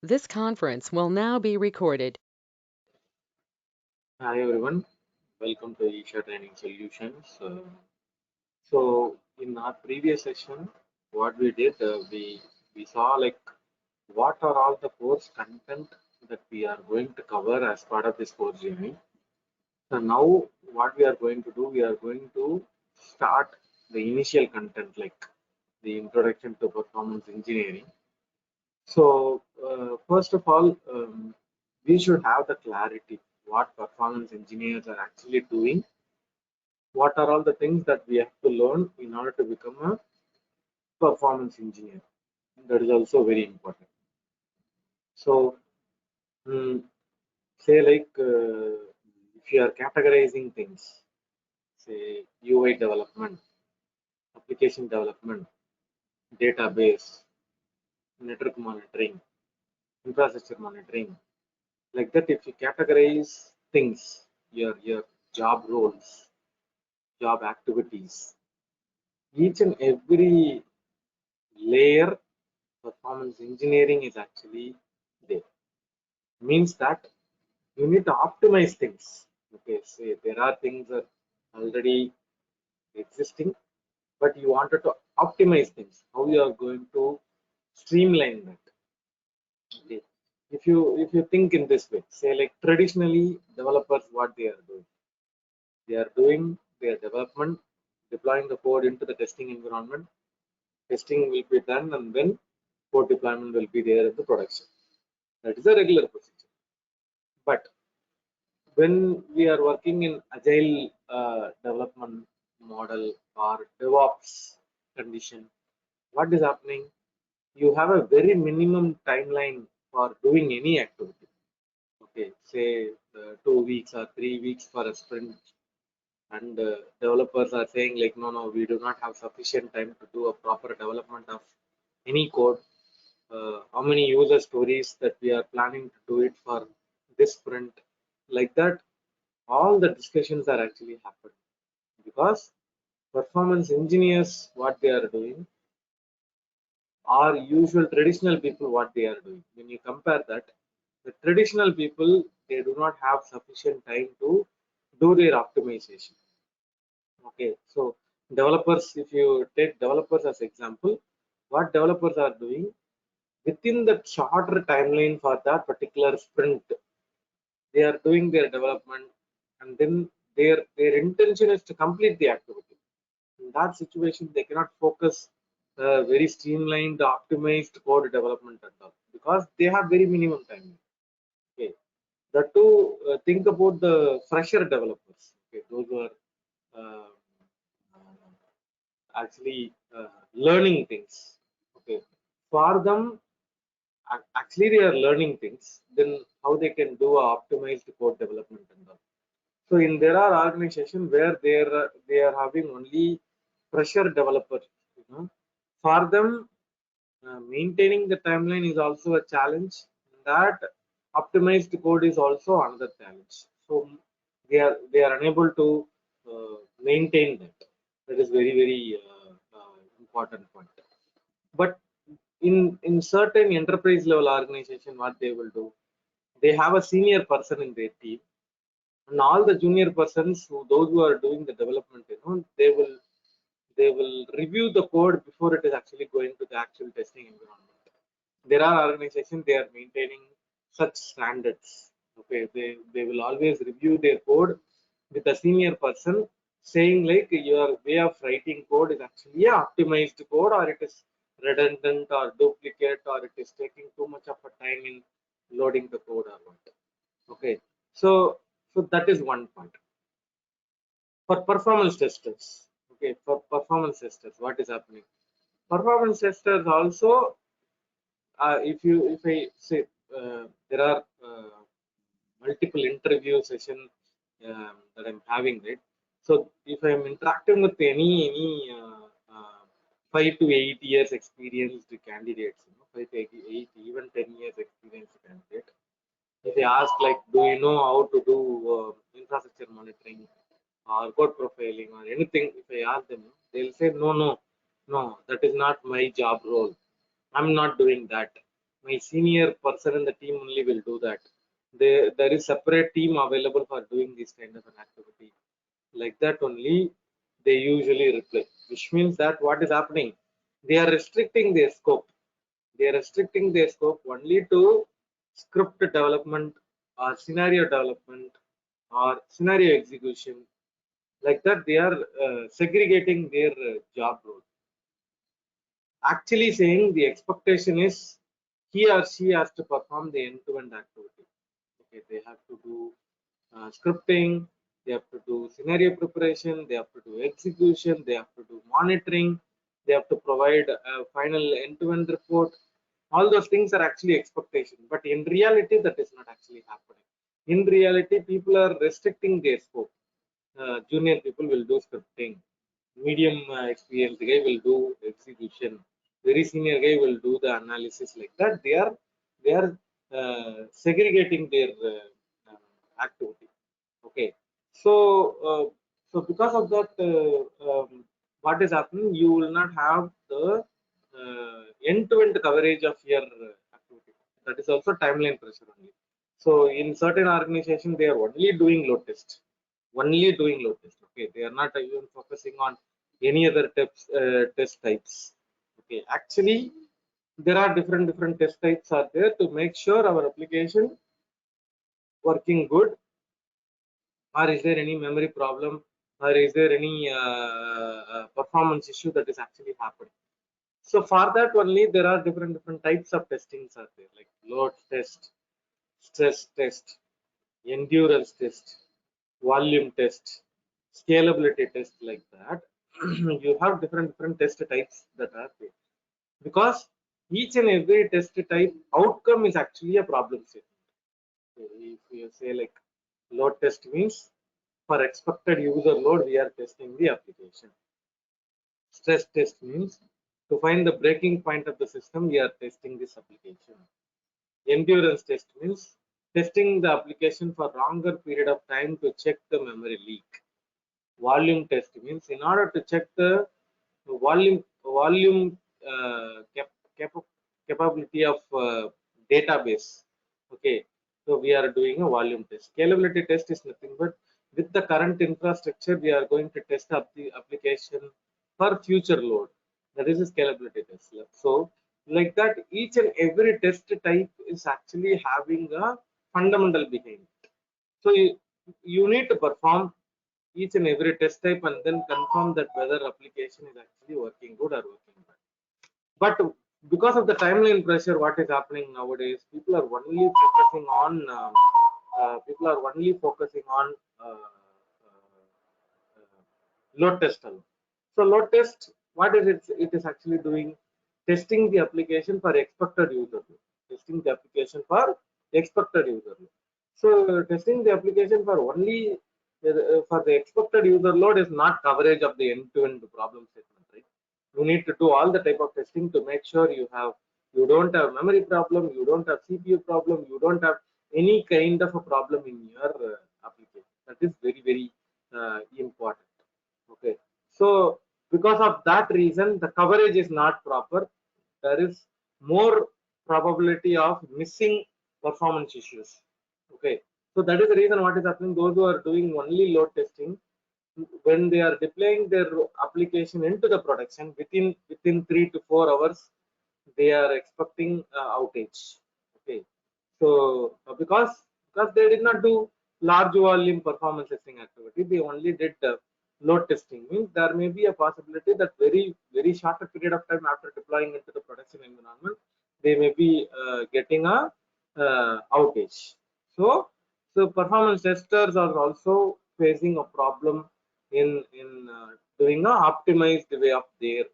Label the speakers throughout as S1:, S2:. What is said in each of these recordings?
S1: This conference will now be recorded.
S2: Hi everyone, welcome to Isha Training Solutions. So in our previous session, what we did, we saw like what are all the course content that we are going to cover as part of this course journey. So now what we are going to do, we are going to start the initial content like the introduction to performance engineering. So first of all, we should have the clarity what performance engineers are actually doing, what are all the things that we have to learn in order to become a performance engineer. That is also very important. So, mm, say like if you are categorizing things, say UI development, application development, database, network monitoring, infrastructure monitoring, like that. If you categorize things, your job roles, job activities, each and every layer performance engineering is actually there. Means that you need to optimize things. Okay, say there are things that already existing, but you wanted to optimize things. How you are going to streamline that? Okay. If you think in this way, say like traditionally developers what they are doing their development, deploying the code into the testing environment. Testing will be done, and then code deployment will be there in the production. That is a regular procedure. But when we are working in agile development model or DevOps condition, what is happening? You have a very minimum timeline for doing any activity. Okay, say 2 weeks or 3 weeks for a sprint, and developers are saying like, no, no, we do not have sufficient time to do a proper development of any code. How many user stories that we are planning to do it for this sprint, like that all the discussions are actually happening because performance engineers what they are doing are usual traditional people what they are doing. When you compare that, the traditional people they do not have sufficient time to do their optimization. Okay, so developers, if you take developers as example, what developers are doing within the shorter timeline for that particular sprint, they are doing their development, and then their intention is to complete the activity. In that situation they cannot focus very streamlined optimized code development at all because they have very minimum time. Okay, the two, think about the fresher developers. Okay, those who are uh, actually learning things. Okay, for them actually they are learning things, then how they can do a optimized code development and all. So in there are organizations where they are having only fresher developers. You know, for them, maintaining the timeline is also a challenge. That optimized code is also another challenge. So they are unable to maintain that. That is very very important point. But in certain enterprise level organization, what they will do, they have a senior person in their team, and all the junior persons who those who are doing the development, they will review the code before it is actually going to the actual testing environment. There are organizations they are maintaining such standards. Okay, they will always review their code with a senior person saying like your way of writing code is actually a optimized code, or it is redundant or duplicate, or it is taking too much of a time in loading the code or what. Okay, so that is one point. For performance testers, okay, for performance testers what is happening, performance testers also, if I say there are multiple interview session that I'm having, right? So if I'm interacting with any 5 to 8 years experienced candidates, 5 to 8, even 10 years experienced candidate, if they ask like, do you know how to do infrastructure monitoring or code profiling or anything, if I ask them, they'll say, no, no, no, that is not my job role. I'm not doing that. My senior person in the team only will do that. There is separate team available for doing this kind of an activity. Like that only they usually reply, which means that what is happening, they are restricting their scope. They are restricting their scope only to script development or scenario development or scenario execution. Like that they are segregating their job role, actually saying the expectation is he or she has to perform the end-to-end activity. Okay, they have to do scripting, they have to do scenario preparation, they have to do execution, they have to do monitoring, they have to provide a final end-to-end report. All those things are actually expectation, but in reality that is not actually happening. In reality people are restricting their scope. Junior people will do scripting, medium experienced guy will do execution, very senior guy will do the analysis. Like that they are segregating their activity. Okay, so because of that, what is happening, you will not have the end-to-end coverage of your activity. That is also timeline pressure only. So in certain organization they are only doing load test, only doing load test. Okay, they are not even focusing on any other test types. Okay, actually there are different test types are there to make sure our application working good, or is there any memory problem, or is there any performance issue that is actually happening. So for that only there are different types of testings are there, like load test, stress test, endurance test, volume test, scalability test. Like that you have different test types that are there, because each and every test type outcome is actually a problem statement. So if you say like load test means for expected user load we are testing the application. Stress test means to find the breaking point of the system we are testing this application. Endurance test means testing the application for longer period of time to check the memory leak. Volume test means in order to check the volume capability of database. Okay, so we are doing a volume test. Scalability test is nothing but with the current infrastructure we are going to test up the application for future load. That is a scalability test. So like that each and every test type is actually having a fundamental behind it. So you need to perform each and every test type and then confirm that whether application is actually working good or working bad. But because of the timeline pressure, what is happening nowadays, people are only focusing on load test alone. So load test, what is it? It is actually doing testing the application for expected user load. Testing the application for expected user load. So testing the application for only for the expected user load is not coverage of the end-to-end problem statement, right? You need to do all the type of testing to make sure you don't have memory problem, you don't have CPU problem, you don't have any kind of a problem in your application. That is very important. Okay, so because of that reason, the coverage is not proper. There is more probability of missing performance issues. Okay, so that is the reason what is happening. Those who are doing only load testing, when they are deploying their application into the production within 3 to 4 hours, they are expecting outage. Okay, so because they did not do large volume performance testing activity, they only did load testing. Means there may be a possibility that very shorter period of time after deploying into the production environment, they may be getting a outage. So performance testers are also facing a problem in doing a optimized way of their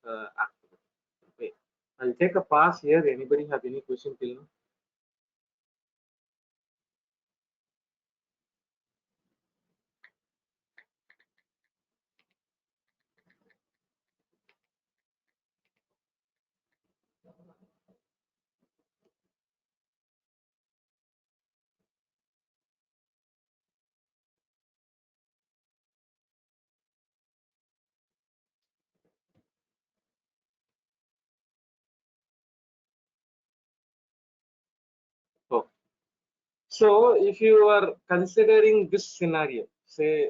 S2: activity. Okay, I'll take a pass here. Anybody have any question till now? So if you are considering this scenario, say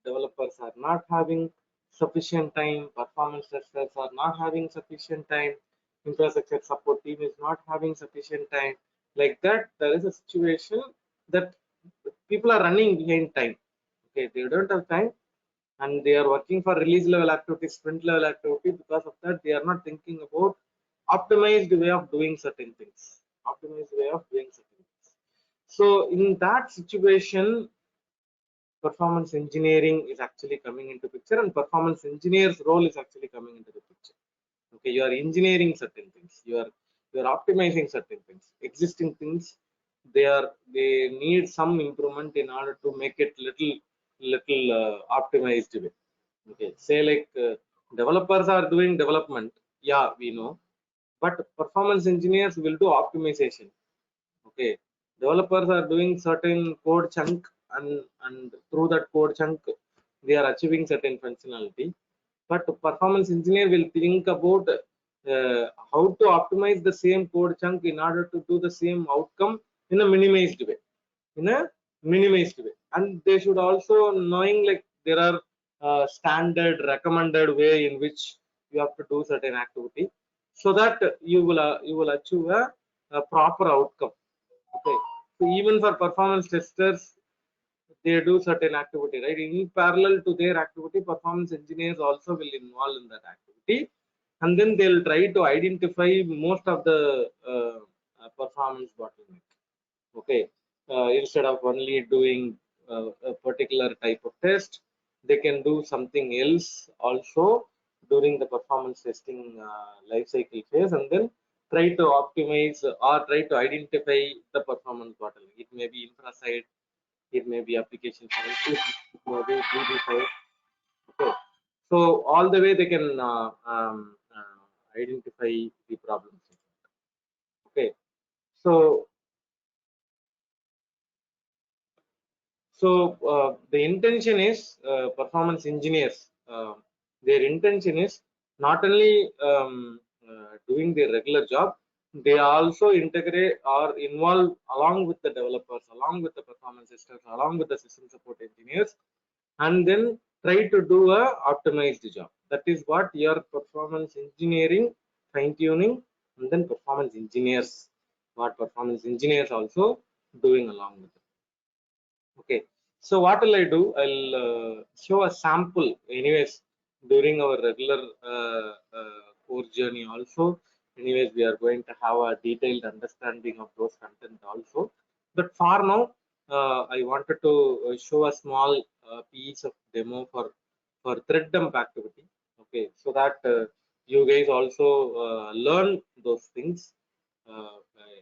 S2: developers are not having sufficient time, performance testers are not having sufficient time, infrastructure support team is not having sufficient time, like that, there is a situation that people are running behind time. Okay, they don't have time, and they are working for release level activity, sprint level activity. Because of that, they are not thinking about optimized way of doing certain things, optimized way of doing certain things. So in that situation, performance engineering is actually coming into picture, and performance engineer's role is actually coming into the picture. Okay, you are engineering certain things, you are optimizing certain things, existing things. They need some improvement in order to make it little optimized way. Okay, say like developers are doing development, yeah, we know, but performance engineers will do optimization. Okay, developers are doing certain code chunk, and through that code chunk they are achieving certain functionality. But performance engineer will think about how to optimize the same code chunk in order to do the same outcome in a minimized way, in a minimized way. And they should also knowing like there are standard recommended way in which you have to do certain activity, so that you will achieve a proper outcome. Okay, so even for performance testers, they do certain activity, right? In parallel to their activity, performance engineers also will involve in that activity, and then they'll try to identify most of the performance bottleneck. Okay, instead of only doing a particular type of test, they can do something else also during the performance testing life cycle phase, and then try to optimize or try to identify the performance bottleneck. It may be infra side, it may be application side, it may be DB side. Okay, so all the way they can identify the problems. Okay, so the intention is performance engineers. Their intention is not only doing their regular job, they also integrate or involve along with the developers, along with the performance testers, along with the system support engineers, and then try to do a optimized job. That is what your performance engineering, fine tuning, and then performance engineers, what performance engineers also doing along with it. Okay, so what will I do? I'll show a sample. Anyways, during our regular course journey also, anyways, we are going to have a detailed understanding of those content also. But for now, I wanted to show a small piece of demo for thread dump activity. Okay, so that you guys also learn those things.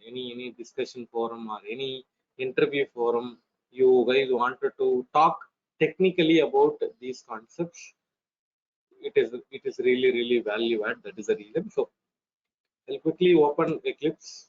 S2: Any discussion forum or any interview forum, you guys wanted to talk technically about these concepts, it is really value add. That is the reason. So I'll quickly open Eclipse.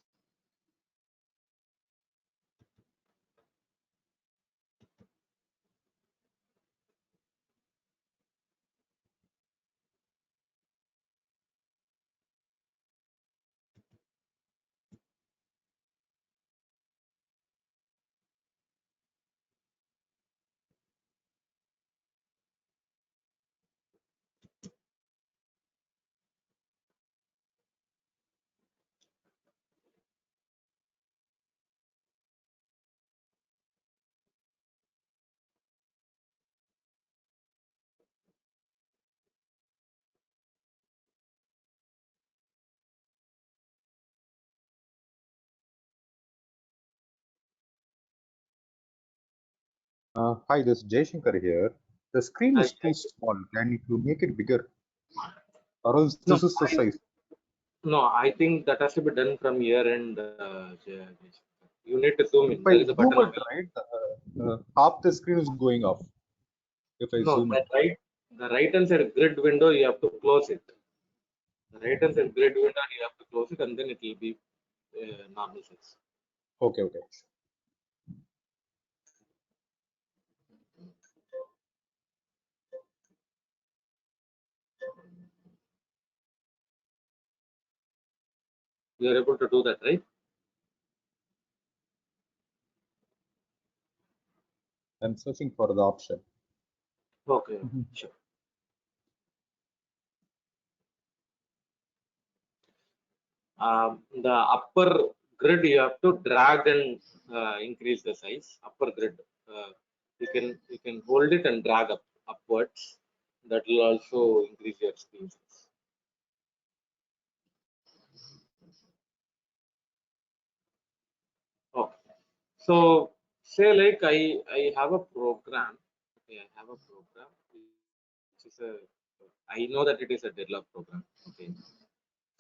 S3: Hi, this is Jayshankar here. The screen is too small. Can you make it bigger? Or else
S2: No,
S3: this is the size.
S2: no, I think that has to be done from here, and you need to zoom
S3: If
S2: in.
S3: I
S2: There is a
S3: zoom
S2: button
S3: it
S2: available.
S3: right, half the screen is going off. If I
S2: No,
S3: zoom it.
S2: the right hand side grid window, you have to close it. The right hand side grid window, you have to close it, and then it will be normal size.
S3: Okay, okay.
S2: You are able to do that, right?
S3: I'm searching for the option.
S2: Okay, sure. The upper grid you have to drag and increase the size. Upper grid, you can hold it and drag upwards. That will also increase your screen size. Okay. So say like I have a program. Okay, I have a program which is a, I know that it is a deadlock program. Okay.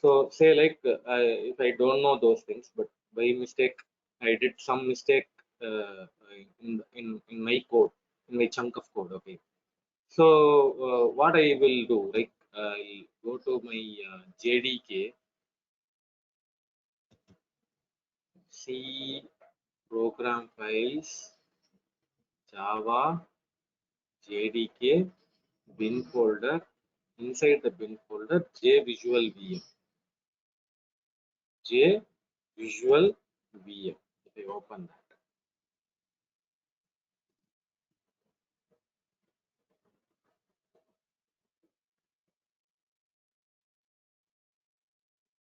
S2: So say like if I don't know those things, but by mistake I did some mistake in my code, in my chunk of code. Okay. So what I will do, like I'll go to my JDK, C program files, Java, JDK, bin folder. Inside the bin folder, JVisual VM, JVisual VM. If I open that.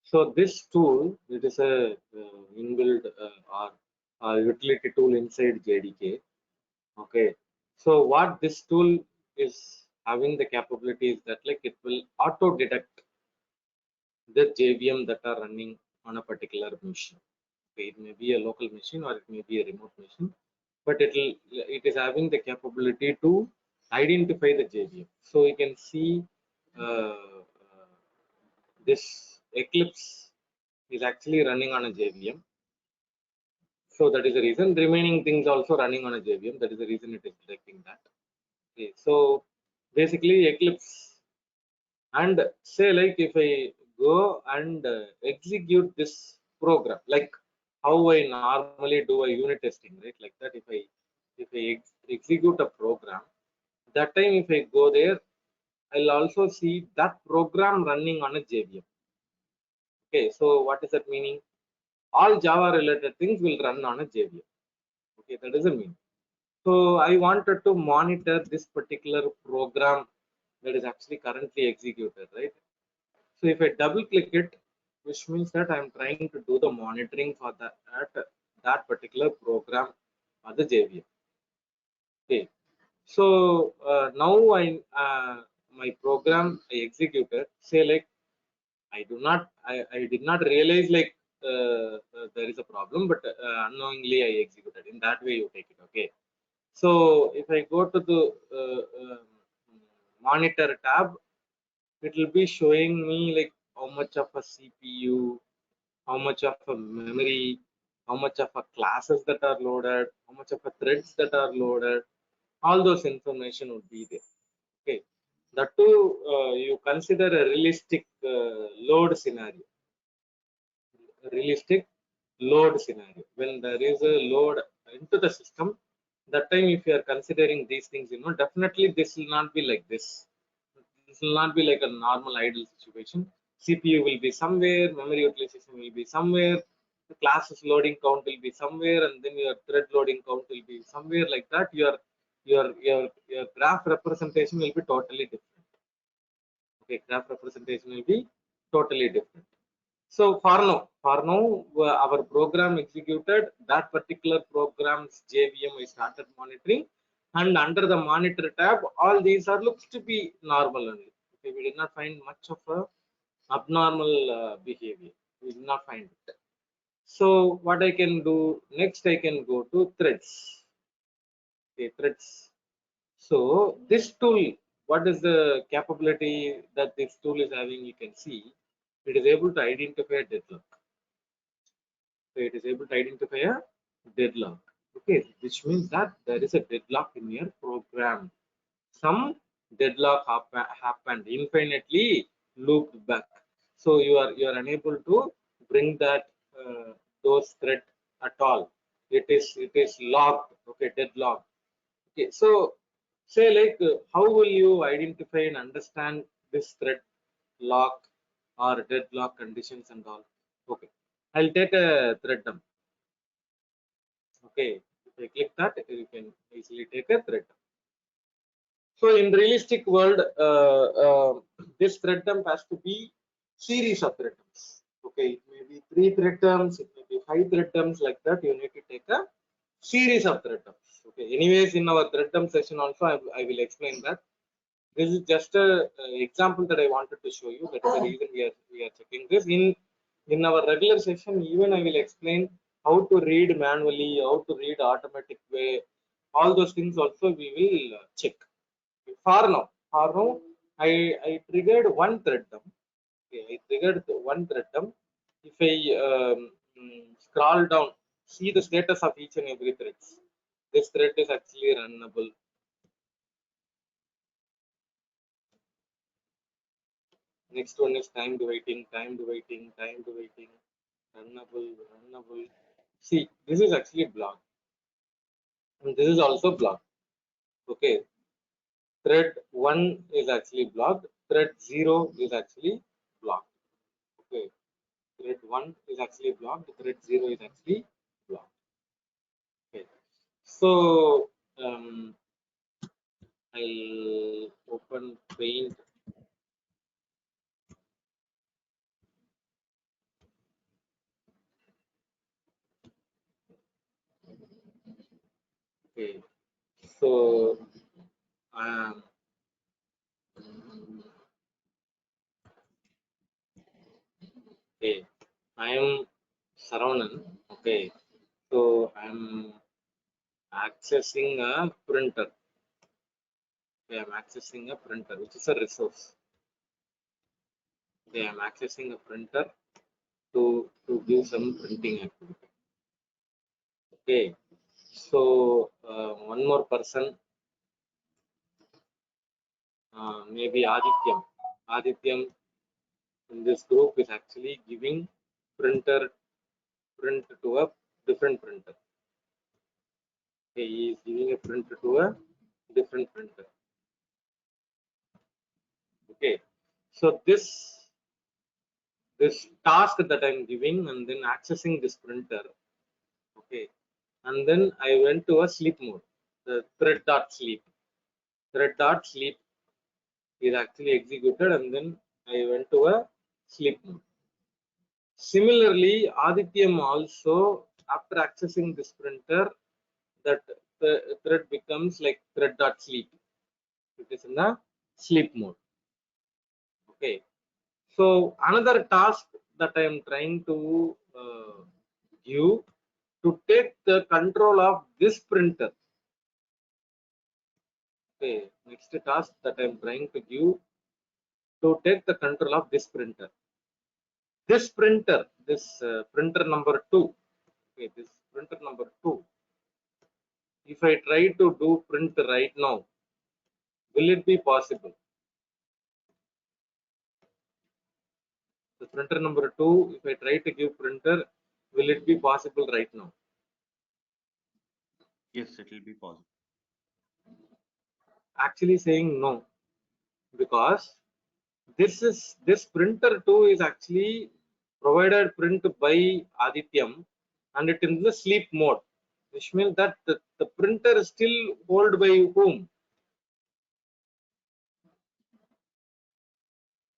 S2: So this tool, it is a inbuilt utility tool inside JDK. Okay. So what this tool is having the capability is that like it will auto detect the JVM that are running on a particular machine. Okay, it may be a local machine or it may be a remote machine, but it is having the capability to identify the JVM. So you can see this Eclipse is actually running on a JVM. So that is the reason. Remaining things also running on a JVM. That is the reason it is detecting that. Okay. So basically Eclipse, and say like if I go and execute this program, like how I normally do a unit testing, right? Like that, if I execute a program, that time if I go there, I'll also see that program running on a JVM. Okay. So what is that meaning? All Java related things will run on a JVM. Okay, that doesn't mean. So I wanted to monitor this particular program that is actually currently executed, right? So if I double click it, which means that I'm trying to do the monitoring for that particular program or the JVM. Okay. So now my program I executed. Say like I did not realize like there is a problem, but unknowingly I executed. In that way, you take it. Okay. So if I go to the monitor tab, it will be showing me like how much of a CPU, how much of a memory, how much of a classes that are loaded, how much of a threads that are loaded. All those information would be there. Okay. That too, you consider a realistic load scenario. Realistic load scenario. When there is a load into the system, that time if you are considering these things, definitely this will not be like this. This will not be like a normal idle situation. CPU will be somewhere, memory utilization will be somewhere, the classes loading count will be somewhere, and then your thread loading count will be somewhere like that. Your graph representation will be totally different. Okay, graph representation will be totally different. So for now, our program executed, that particular program's JVM I started monitoring, and under the monitor tab, all these are looks to be normal only. Okay, we did not find much of a abnormal behavior. We did not find it. So what I can do next, I can go to threads. Okay, threads. So this tool, what is the capability that this tool is having? You can see it is able to identify deadlock. So it is able to identify a deadlock. Okay, which means that there is a deadlock in your program. Some deadlock happened infinitely looped back. So you are unable to bring that those thread at all. It is locked. Okay, deadlocked. Okay, so say like how will you identify and understand this thread lock or deadlock conditions and all? Okay, I'll take a thread dump. Okay, If I click that, you can easily take a thread. So in realistic world, this thread dump has to be series of thread dumps. Okay, it may be 3 thread dumps, it may be 5 thread dumps, like that. You need to take a series of thread dumps. Okay, anyways, in our thread dump session also, I will explain that. This is just a example that I wanted to show you. That is the reason we are checking this. In our regular session, even I will explain how to read manually, how to read automatic way. All those things also we will check. For now, I triggered one thread dump. Okay, I triggered one thread dump. If I scroll down, see the status of each and every thread. This thread is actually runnable. Next one is timed waiting, runnable. See, this is actually blocked. And this is also blocked. Okay. Thread 1 is actually blocked. Thread 0 is actually blocked. Okay. Thread 1 is actually blocked. Thread 0 is actually blocked. Okay. So I'll open Paint. Okay. So okay, I am Saravanan. Okay. So I'm accessing a printer. Okay, I'm accessing a printer, which is a resource. Okay, I'm accessing a printer to give some printing activity. Okay, so one more person, maybe Adityam. Adityam in this group is actually giving print to a different printer. Okay, he is giving a print to a different printer. Okay, so this task that I'm giving and then accessing this printer. Okay, and then I went to a sleep mode. The thread.sleep. Thread.sleep is actually executed, and then I went to a sleep mode. Similarly, Adityam also, after accessing this printer, that the thread becomes like thread.sleep. It is in the sleep mode. Okay. So another task that I am trying to give to take the control of this printer. Okay. Next task that I am trying to give to take the control of this printer. This printer, this printer number 2. Okay, this printer number 2. If I try to do print right now, will it be possible? The printer number 2, if I try to give printer, will it be possible right now?
S4: Yes, it will be possible.
S2: Actually saying no, because this printer 2 is actually provided print by Adityam, and it in the sleep mode, which means that the printer is still held by whom?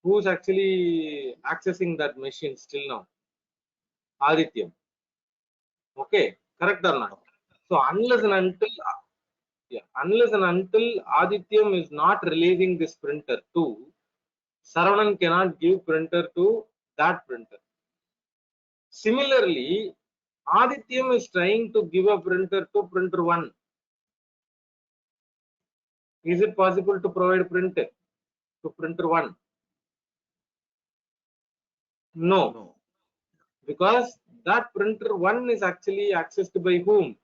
S2: Who's actually accessing that machine still now? Adityam. Okay, correct or not? So unless and until Adityam is not releasing this printer to, Saravanan cannot give printer to that printer. Similarly, Adityam is trying to give a printer to printer 1. Is it possible to provide printer to printer 1? No, because that printer 1 is actually accessed by whom?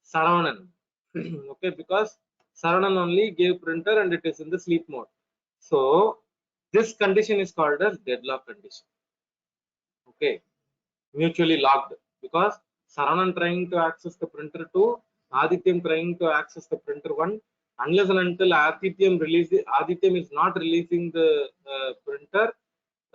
S2: Saravanan. Okay, because Saravanan only gave printer and it is in the sleep mode. So this condition is called as deadlock condition. Okay, mutually locked, because Saravanan trying to access the printer 2, Adityam trying to access the printer 1. Unless and until Adityam is not releasing the printer,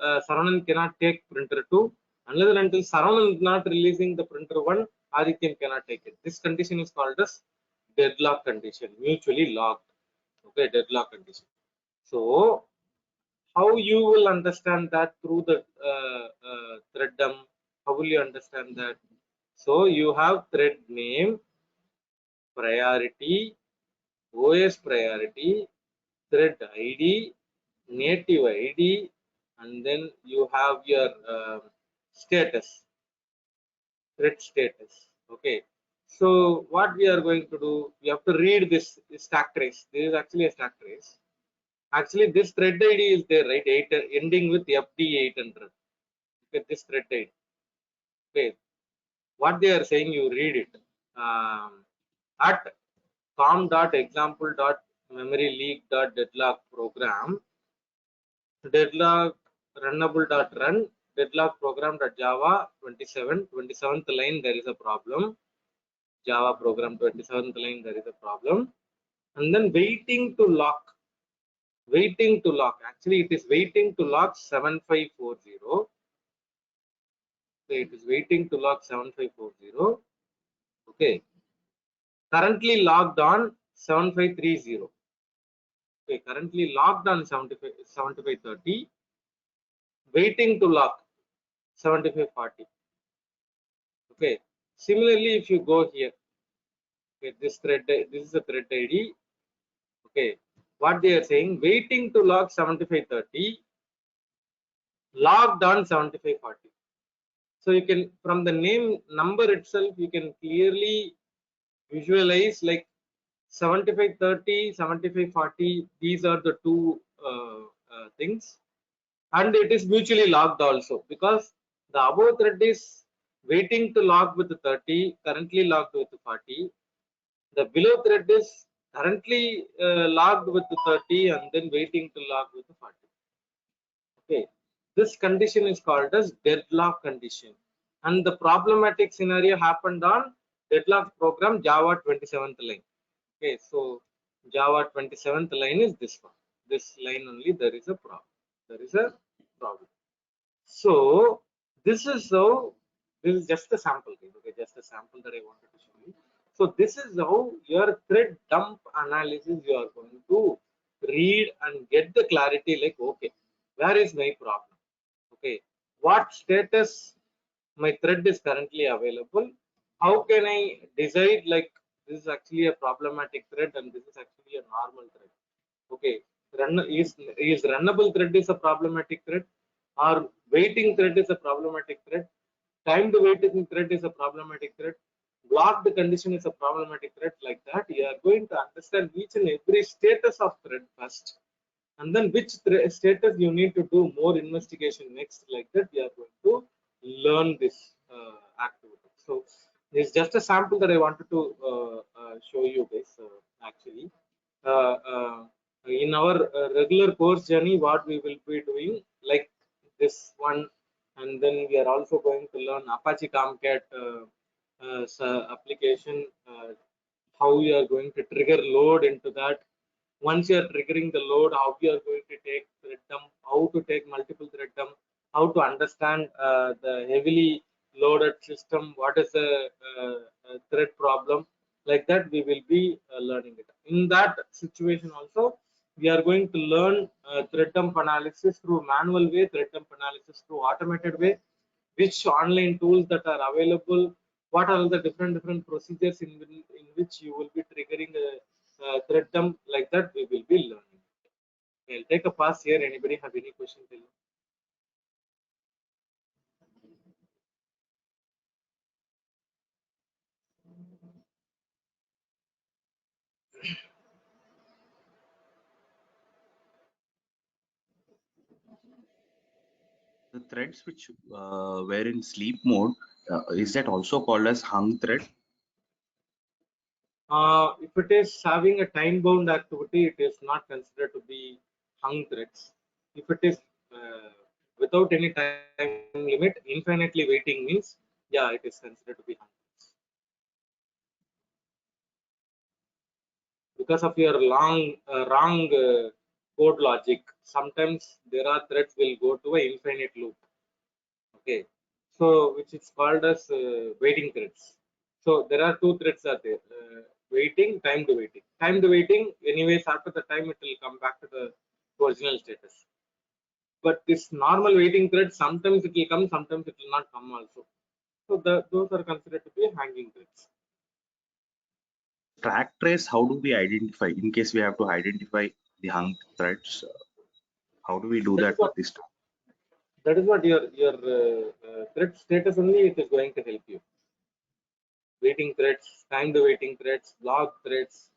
S2: Saravanan cannot take printer 2. Unless and until Saravanan is not releasing the printer 1, Adityan cannot take it. This condition is called as deadlock condition, mutually locked. Okay, deadlock condition. So how you will understand that through the thread dump? How will you understand that? So you have thread name, priority, OS priority, thread ID, native ID, and then you have your status, thread status. Okay. So what we are going to do, we have to read this stack trace. This is actually a stack trace. Actually, this thread ID is there, right? Ending with FD 800. Okay, this thread ID. Okay, what they are saying, you read it. At com.example.memoryleak.deadlock program, deadlock runnable.run, deadlock program.java 27th line, there is a problem. Java program 27th line, there is a problem. And then waiting to lock. Actually, it is waiting to lock 7540. So it is waiting to lock 7540. Okay. Currently logged on 7530. Okay, currently logged on 7530, waiting to lock 7540. Okay. Similarly, if you go here, okay, this is a thread ID. Okay, what they are saying, waiting to log 7530, logged on 7540. So you can, from the name number itself, you can clearly visualize like 7530, 7540. These are the two things, and it is mutually locked also, because the above thread is waiting to log with 30, currently logged with 40. The below thread is currently logged with 30 and then waiting to log with 40. Okay, this condition is called as deadlock condition, and the problematic scenario happened on deadlock program Java 27th line. Okay, so Java 27th line is this one. This line only, there is a problem. There is a problem. So this is how, this is just a sample case. Okay, just a sample that I wanted to show you. So this is how your thread dump analysis you are going to read and get the clarity, like, okay, where is my problem? Okay, what status my thread is currently available? How can I decide, like, this is actually a problematic thread and this is actually a normal thread? Okay, is runnable thread is a problematic thread, or waiting thread is a problematic thread, timed waiting thread is a problematic thread, blocked condition is a problematic thread? Like that, you are going to understand each and every status of thread first, and then which status you need to do more investigation next. Like that, you are going to learn this activity. So this is just a sample that I wanted to show you guys. Actually, uh, uh, in our regular course journey, what we will be doing, like this one, and then we are also going to learn Apache Tomcat application, how you are going to trigger load into that. Once you are triggering the load, how you are going to take thread dump, how to take multiple thread dump, how to understand the heavily loaded system, what is the thread problem. Like that, we will be learning it. In that situation also, we are going to learn thread dump analysis through manual way, thread dump analysis through automated way, which online tools that are available, what are the different procedures in which you will be triggering a thread dump. Like that, we will be learning. I'll take a pass here. Anybody have any question?
S4: The threads which were in sleep mode, is that also called as hung thread?
S2: If it is having a time bound activity, it is not considered to be hung threads. If it is without any time limit, infinitely waiting means, yeah, it is considered to be hung threads. Because of your wrong code logic, sometimes there are threads will go to an infinite loop. Okay, so which is called as waiting threads. So there are two threads are there, waiting, timed waiting. Timed waiting, anyways, after the time it will come back to the original status. But this normal waiting thread, sometimes it will come, sometimes it will not come also. So those are considered to be hanging threads.
S4: Track trace, how do we identify in case we have to identify the hung threads? How do we do that with this?
S2: That is what your thread status only it is going to help you. Waiting threads, timed waiting threads, log threads,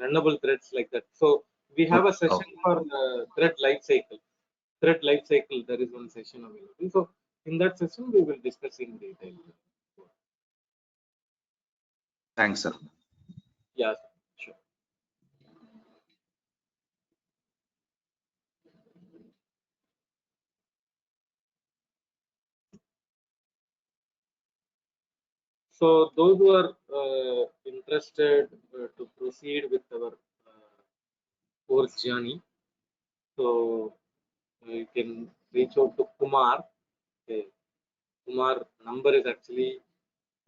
S2: runnable threads like that. So we have a session for thread life cycle. Thread life cycle, there is one session available. So in that session, we will discuss in detail.
S4: Thanks, sir.
S2: Yeah, sure. So those who are interested to proceed with our course journey, so you can reach out to Kumar. Okay. Kumar number is actually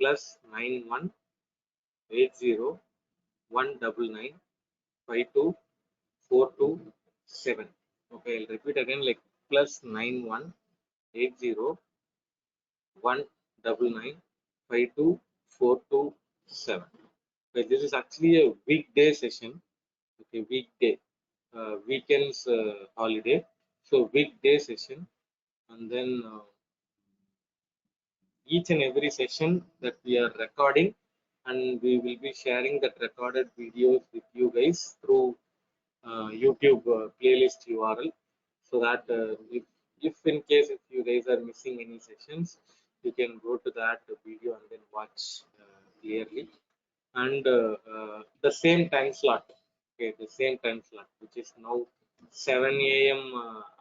S2: +918019952427. Okay, I'll repeat again like +918019952427. Okay, this is actually a weekday session. Okay, weekday, weekends holiday. So weekday session, and then each and every session that we are recording, and we will be sharing that recorded videos with you guys through YouTube playlist URL, so that if in case if you guys are missing any sessions, you can go to that video and then watch clearly. And the same time slot, okay, the same time slot, which is now 7 a.m.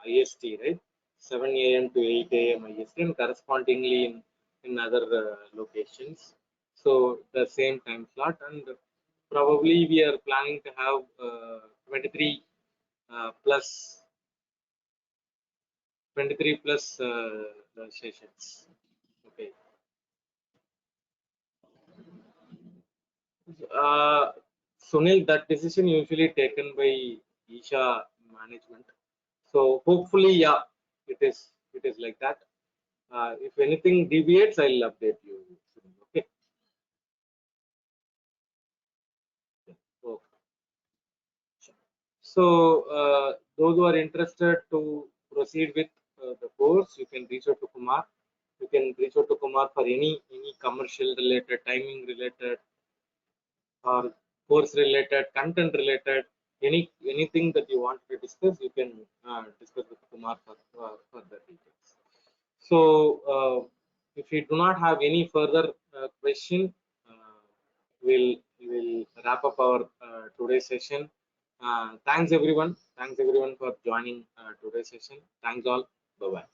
S2: IST, right? 7 a.m. to 8 a.m. IST, and correspondingly in other locations. So the same time slot, and probably we are planning to have 23 plus 23 plus sessions. Okay. Sunil, that decision usually taken by Isha management. So hopefully, yeah, it is like that. If anything deviates, I'll update you. Okay. Okay. So those who are interested to proceed with the course, you can reach out to Kumar. You can reach out to Kumar for any commercial related, timing related, or course related, content related, anything that you want to discuss, you can discuss with Kumar for the details. So if you do not have any further question, we'll wrap up our today's session. Thanks everyone for joining today's session. Thanks all. Bye bye.